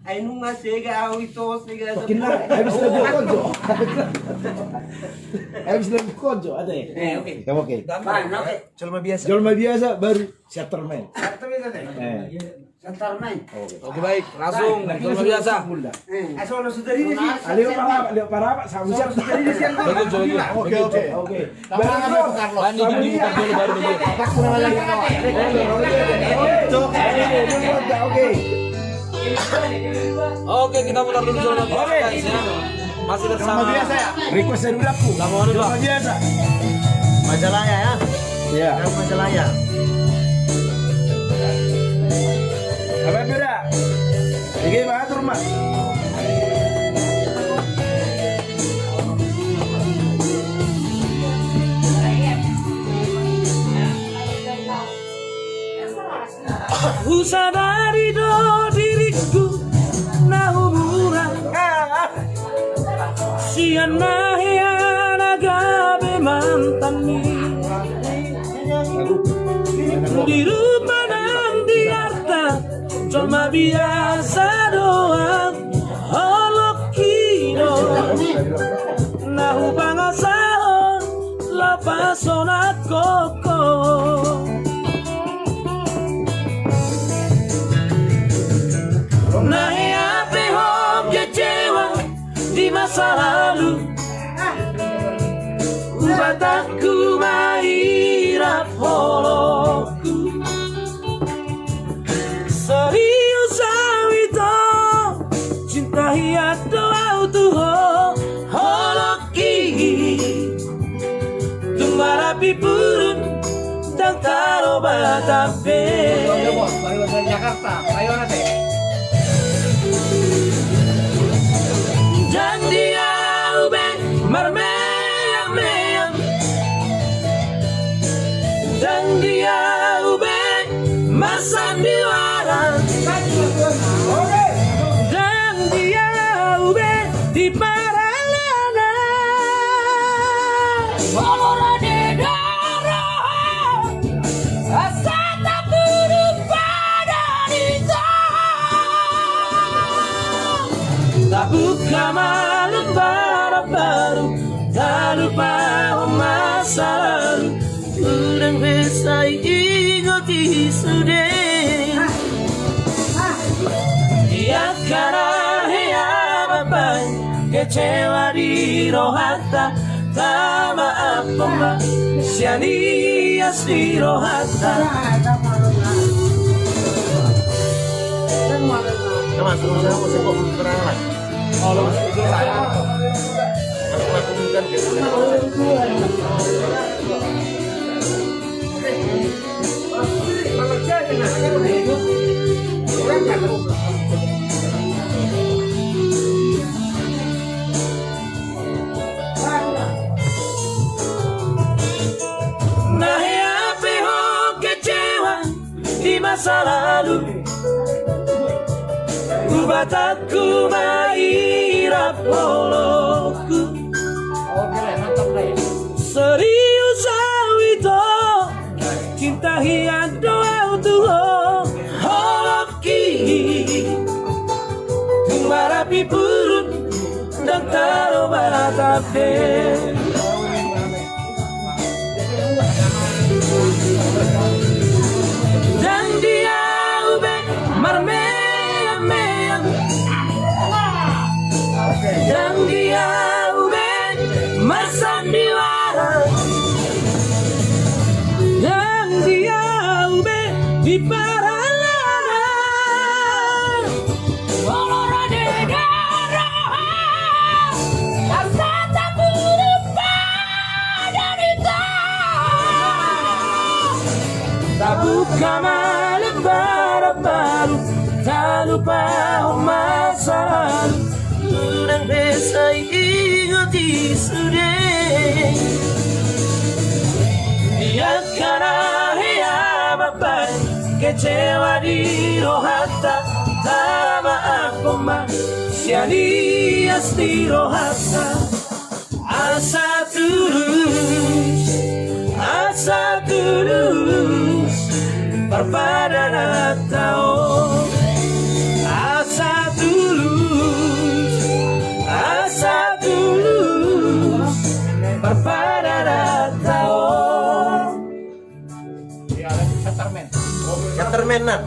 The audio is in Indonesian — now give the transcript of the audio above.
Ay nung nga siga ito siga sa Kinara, habis lebih konjo. Habis lebih konjo, ada ya? Oke. Kamu oke. Oke. Jual biasa baru Shatterman. Santarman. Oke baik, langsung jual biasa. Asal sudah ini sih. Alio para sama siap. Betul. Oke. Bandi dulu baru dulu. Oke. Oke, kita putar dulu jual biasa guys ya. Masih bersama biasa ya. Request dari udahku. Jual biasa. Majalaya ya. Iya. Majalaya. Apa beda? Ini banget rumah. Ku sadari do diriku na humuran sian nahian agabe mantani di rumah nanti harta cuma biasa doang holokino nahu bangasahon lapasonat koko. Di masa lalu Bataku mahirap holoku Serius awito Cinta hiat doa utuh holoki Tumarapi purun Dan taro batape Jakarta, ayo nanti. Dan dia ubeng mermeyang-meyang Dan dia ubeng masandiwaran Dan dia ubeng di paralana Olora de darah asata buru padanita Tak buka malam baru Tak lupa masa lalu Udang bisa ingoti sudah Ya karena ya bapak Kecewa di rohata Tak maaf mbak Sianias di rohata Mas, saya mau sebut keterangan. Oh, itu saya. Aku bukan Nah ya pihak kecewa di masa lalu Bataku mahirap holoku Serius awito Cinta hian doa utuh holoki Marapi purun Dan taro batape Dan dia ubek marmeyang-meyang Dan dia ubek masandiwaran Dan dia ubek di paralana Olora de darah asata buru padanita Tak buka malam baru Tak lupa masa lalu Udang bisa ingoti sudah Dia karena ya bapak Kecewa di rohata Tak maaf mbak Sianias di rohata Asa tulus Perpadan atau Ya, lanjut Shatterman. Shatterman nan.